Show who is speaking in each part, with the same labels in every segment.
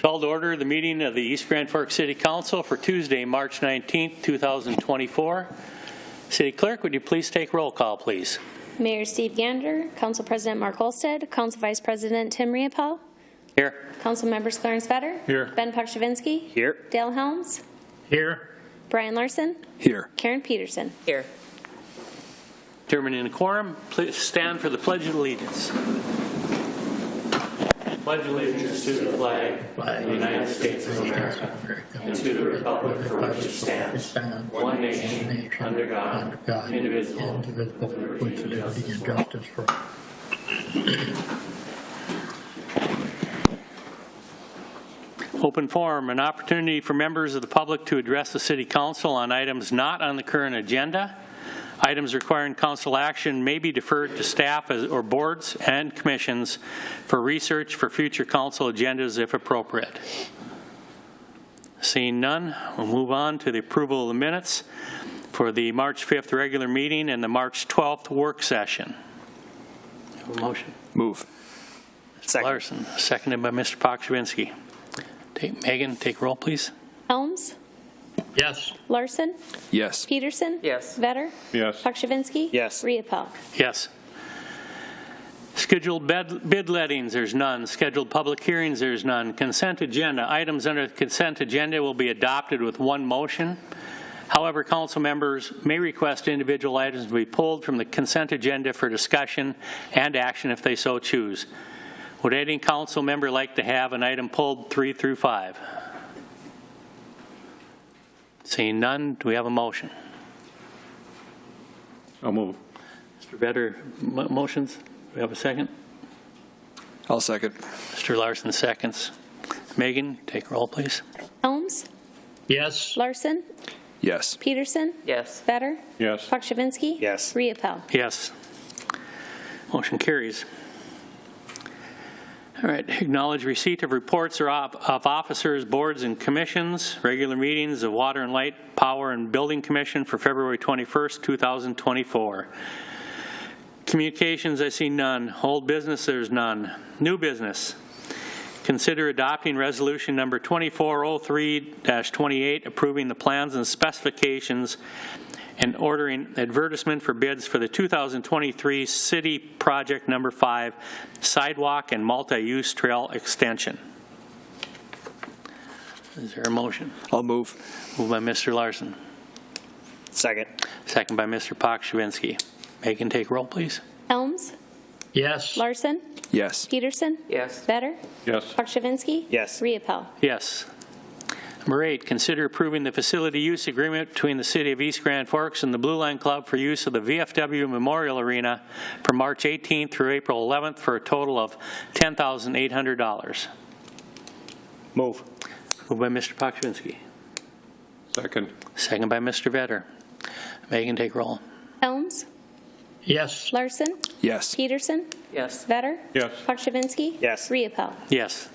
Speaker 1: Call to order the meeting of the East Grand Forks City Council for Tuesday, March 19th, 2024. City Clerk, would you please take roll call, please?
Speaker 2: Mayor Steve Gander, Council President Mark Olsted, Council Vice President Tim Riopel.
Speaker 1: Here.
Speaker 2: Council Members Clarence Vetter.
Speaker 3: Here.
Speaker 2: Ben Pakshavinsky.
Speaker 1: Here.
Speaker 2: Dale Helms.
Speaker 3: Here.
Speaker 2: Brian Larson.
Speaker 3: Here.
Speaker 2: Karen Peterson.
Speaker 4: Here.
Speaker 1: Determining a quorum, please stand for the Pledge of Allegiance. Pledge allegiance to the flag of the United States of America and to the republic for which it stands, one nation, under God, indivisible, with liberty and justice for all. Open forum, an opportunity for members of the public to address the City Council on items not on the current agenda. Items requiring council action may be deferred to staff or boards and commissions for research for future council agendas if appropriate. Seeing none, we'll move on to the approval of the minutes for the March 5th regular meeting and the March 12th work session. Have a motion.
Speaker 3: Move.
Speaker 1: Second. Larson, seconded by Mr. Pakshavinsky. Megan, take roll, please.
Speaker 2: Helms.
Speaker 3: Yes.
Speaker 2: Larson.
Speaker 3: Yes.
Speaker 2: Peterson.
Speaker 4: Yes.
Speaker 2: Vetter.
Speaker 3: Yes.
Speaker 2: Pakshavinsky.
Speaker 3: Yes.
Speaker 2: Riopel.
Speaker 1: Yes. Scheduled bid lettings, there's none. Scheduled public hearings, there's none. Consent agenda. Items under the consent agenda will be adopted with one motion. However, council members may request individual items to be pulled from the consent agenda for discussion and action if they so choose. Would any council member like to have an item pulled 3 through 5? Seeing none, do we have a motion?
Speaker 3: I'll move.
Speaker 1: Mr. Vetter, motions? Do we have a second?
Speaker 3: I'll second.
Speaker 1: Mr. Larson seconds. Megan, take roll, please.
Speaker 2: Helms.
Speaker 3: Yes.
Speaker 2: Larson.
Speaker 3: Yes.
Speaker 2: Peterson.
Speaker 4: Yes.
Speaker 2: Vetter.
Speaker 3: Yes.
Speaker 2: Pakshavinsky.
Speaker 3: Yes.
Speaker 2: Riopel.
Speaker 1: Yes. Motion carries. All right, acknowledge receipt of reports of officers, boards, and commissions, regular meetings of Water and Light, Power, and Building Commission for February 21st, 2024. Communications, I see none. Old business, there's none. New business. Consider adopting resolution number 2403-28, approving the plans and specifications and ordering advertisement for bids for the 2023 City Project Number 5 Sidewalk and Multi-Use Trail Extension. Is there a motion?
Speaker 3: I'll move.
Speaker 1: Moved by Mr. Larson.
Speaker 3: Second.
Speaker 1: Second by Mr. Pakshavinsky. Megan, take roll, please.
Speaker 2: Helms.
Speaker 3: Yes.
Speaker 2: Larson.
Speaker 3: Yes.
Speaker 2: Peterson.
Speaker 4: Yes.
Speaker 2: Vetter.
Speaker 3: Yes.
Speaker 2: Pakshavinsky.
Speaker 3: Yes.
Speaker 2: Riopel.
Speaker 1: Yes. Number 8, consider approving the facility use agreement between the City of East Grand Forks and the Blue Line Club for use of the VFW Memorial Arena from March 18th through April 11th for a total of $10,800.
Speaker 3: Move.
Speaker 1: Moved by Mr. Pakshavinsky.
Speaker 3: Second.
Speaker 1: Second by Mr. Vetter. Megan, take roll.
Speaker 2: Helms.
Speaker 3: Yes.
Speaker 2: Larson.
Speaker 3: Yes.
Speaker 2: Peterson.
Speaker 4: Yes.
Speaker 2: Vetter.
Speaker 3: Yes.
Speaker 2: Pakshavinsky.
Speaker 3: Yes.
Speaker 2: Riopel.
Speaker 1: Yes.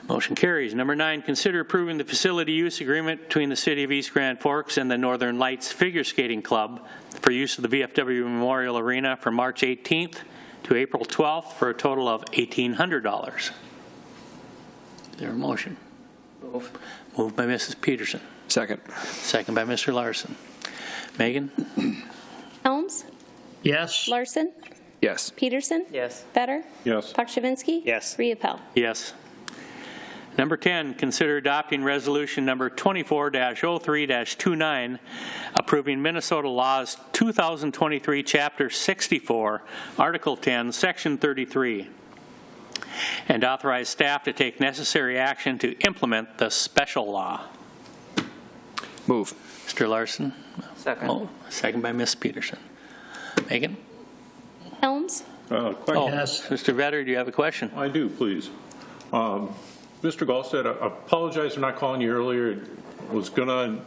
Speaker 1: Motion carries. Number 9, consider approving the facility use agreement between the City of East Grand Forks and the Northern Lights Figure Skating Club for use of the VFW Memorial Arena from March 18th to April 12th for a total of $1,800. Is there a motion?
Speaker 4: Move.
Speaker 1: Moved by Mrs. Peterson.
Speaker 3: Second.
Speaker 1: Second by Mr. Larson. Megan?
Speaker 2: Helms.
Speaker 3: Yes.
Speaker 2: Larson.
Speaker 3: Yes.
Speaker 2: Peterson.
Speaker 4: Yes.
Speaker 2: Vetter.
Speaker 3: Yes.
Speaker 2: Pakshavinsky.
Speaker 3: Yes.
Speaker 2: Riopel.
Speaker 1: Yes. Number 10, consider adopting resolution number 24-03-29, approving Minnesota Laws 2023, Chapter 64, Article 10, Section 33, and authorize staff to take necessary action to implement the special law.
Speaker 3: Move.
Speaker 1: Mr. Larson.
Speaker 4: Second.
Speaker 1: Second by Ms. Peterson. Megan?
Speaker 2: Helms.
Speaker 5: Question.
Speaker 1: Yes. Mr. Vetter, do you have a question?
Speaker 5: I do, please. Mr. Gallstead, I apologize for not calling you earlier. I was going to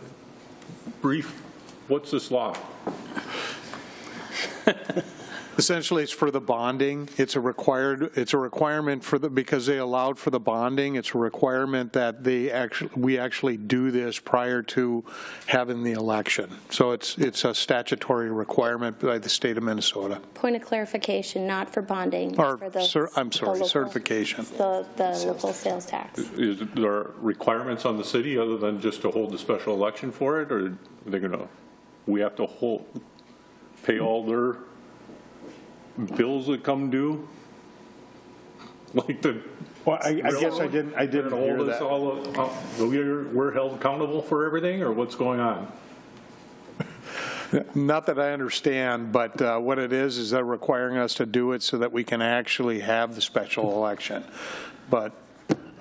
Speaker 5: brief, what's this law?
Speaker 4: Essentially, it's for the bonding. It's a requirement for because they allowed for the bonding. It's a requirement that we actually do this prior to having the election. So it's a statutory requirement by the state of Minnesota.
Speaker 2: Point of clarification, not for bonding.
Speaker 4: Or,
Speaker 2: for the,
Speaker 4: I'm sorry,
Speaker 2: the local,
Speaker 4: certification.
Speaker 2: The local sales tax.
Speaker 5: Is there requirements on the city other than just to hold the special election for it, or are they we have to pay all their bills that come due? Like
Speaker 6: Well, I guess I didn't hear that.
Speaker 5: We're held accountable for everything, or what's going on?
Speaker 4: Not that I understand, but what it is they're requiring us to do it so that we can actually have the special election. But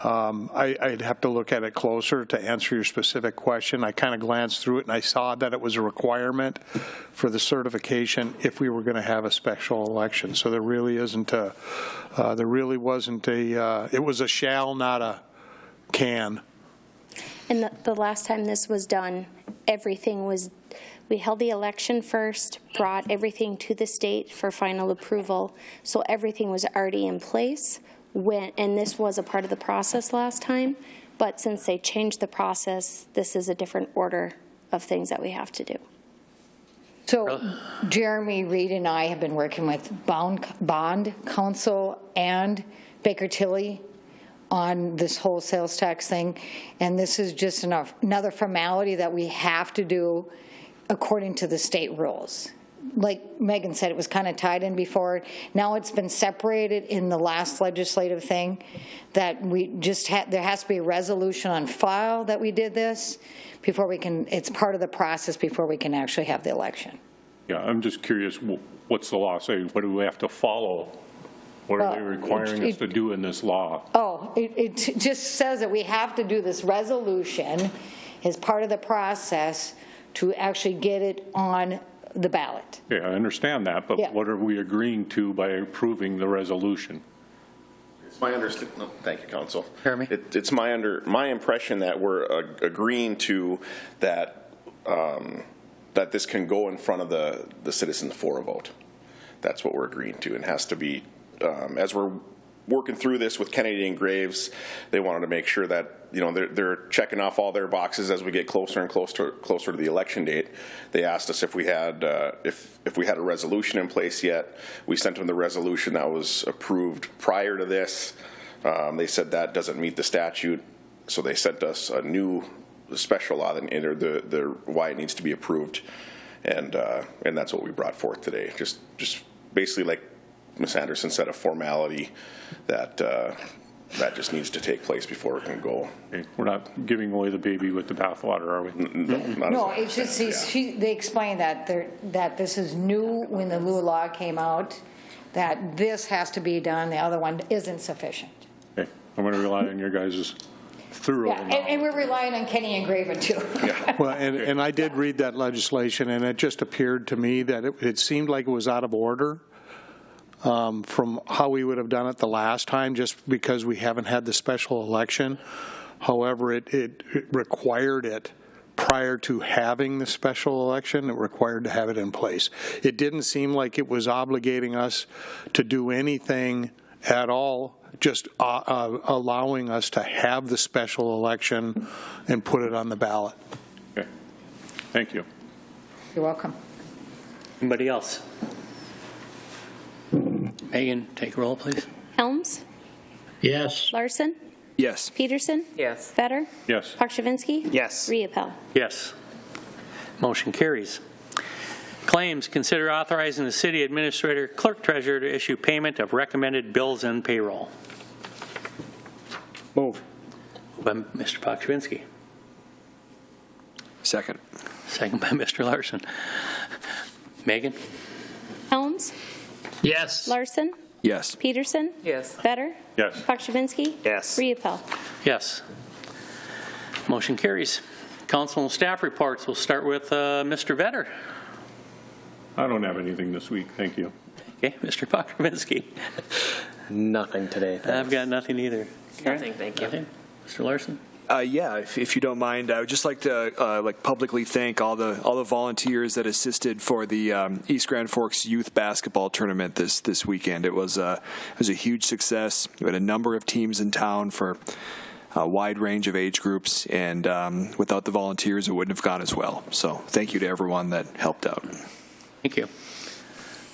Speaker 4: I'd have to look at it closer to answer your specific question. I kind of glanced through it and I saw that it was a requirement for the certification if we were going to have a special election. So there really isn't a, there really wasn't a, it was a shall, not a can.
Speaker 2: And the last time this was done, everything was, we held the election first, brought everything to the state for final approval. So everything was already in place. And this was a part of the process last time, but since they changed the process, this is a different order of things that we have to do.
Speaker 7: So Jeremy Reed and I have been working with Bond Council and Baker Tilly on this whole sales tax thing, and this is just another formality that we have to do according to the state rules. Like Megan said, it was kind of tied in before. Now it's been separated in the last legislative thing that we just had, there has to be a resolution on file that we did this before we can, it's part of the process before we can actually have the election.
Speaker 5: Yeah, I'm just curious, what's the law say? What do we have to follow? What are they requiring us to do in this law?
Speaker 7: Oh, it just says that we have to do this resolution as part of the process to actually get it on the ballot.
Speaker 5: Yeah, I understand that, but what are we agreeing to by approving the resolution?
Speaker 8: It's my understanding. No, thank you, Council.
Speaker 1: Jeremy?
Speaker 8: It's my impression that we're agreeing to that that this can go in front of the citizens for a vote. That's what we're agreeing to, and has to be as we're working through this with Kennedy and Graves. They wanted to make sure that they're checking off all their boxes as we get closer and closer to the election date. They asked us if we had if we had a resolution in place yet. We sent them the resolution that was approved prior to this. They said that doesn't meet the statute, so they sent us a new special law that entered the why it needs to be approved, and that's what we brought forth today. Just basically, like Ms. Anderson said, a formality that that just needs to take place before it can go.
Speaker 5: Okay. We're not giving away the baby with the bathwater, are we?
Speaker 7: No, it's just they explained that that this is new when the new law came out, that this has to be done. The other one isn't sufficient.
Speaker 5: Okay, I'm going to rely on your guys' thorough.
Speaker 7: Yeah, and we're relying on Kenny and Graven too.
Speaker 8: Yeah.
Speaker 4: Well, and I did read that legislation, and it just appeared to me that it seemed like it was out of order. From how we would have done it the last time, just because we haven't had the special election. However, it required it prior to having the special election. It required to have it in place. It didn't seem like it was obligating us to do anything at all, just allowing us to have the special election and put it on the ballot.
Speaker 5: Okay, thank you.
Speaker 7: You're welcome.
Speaker 1: Anybody else? Megan, take roll, please.
Speaker 2: Helms,
Speaker 3: Yes.
Speaker 2: Larson,
Speaker 3: Yes.
Speaker 2: Peterson,
Speaker 3: Yes.
Speaker 2: Vetter,
Speaker 5: Yes.
Speaker 2: Pakshavinsky,
Speaker 3: Yes.
Speaker 2: Riepel.
Speaker 1: Yes. Motion carries. Claims, consider authorizing the city administrator, clerk treasurer to issue payment of recommended bills and payroll.
Speaker 3: Move.
Speaker 1: By Mr. Pakshavinsky.
Speaker 3: Second.
Speaker 1: Second by Mr. Larson. Megan?
Speaker 2: Helms,
Speaker 3: Yes.
Speaker 2: Larson,
Speaker 3: Yes.
Speaker 2: Peterson,
Speaker 3: Yes.
Speaker 2: Vetter,
Speaker 5: Yes.
Speaker 2: Pakshavinsky,
Speaker 3: Yes.
Speaker 2: Riepel.
Speaker 1: Yes. Motion carries. Council and staff reports. We'll start with Mr. Vetter.
Speaker 5: I don't have anything this week, thank you.
Speaker 1: Okay, Mr. Pakshavinsky.
Speaker 9: Nothing today.
Speaker 1: I've got nothing either.
Speaker 9: Nothing, thank you.
Speaker 1: Nothing? Mr. Larson?
Speaker 9: Yeah, if you don't mind, I would just like to publicly thank all the volunteers that assisted for the East Grand Forks Youth Basketball Tournament this weekend. It was a huge success. We had a number of teams in town for a wide range of age groups, and without the volunteers, it wouldn't have gone as well. So thank you to everyone that helped out.
Speaker 1: Thank you.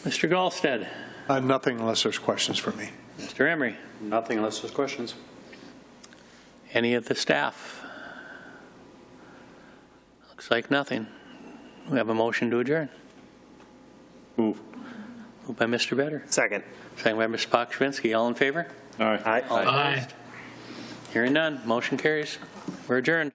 Speaker 1: Mr. Gallstead.
Speaker 4: Nothing unless there's questions for me.
Speaker 1: Mr. Emery.
Speaker 6: Nothing unless there's questions.
Speaker 1: Any of the staff? Looks like nothing. We have a motion to adjourn.
Speaker 5: Move.
Speaker 1: Moved by Mr. Vedder.
Speaker 6: Second.
Speaker 1: Second by Mr. Pokrzywinski. All in favor?
Speaker 5: Aye.
Speaker 1: All opposed? Hearing none, motion carries. We're adjourned.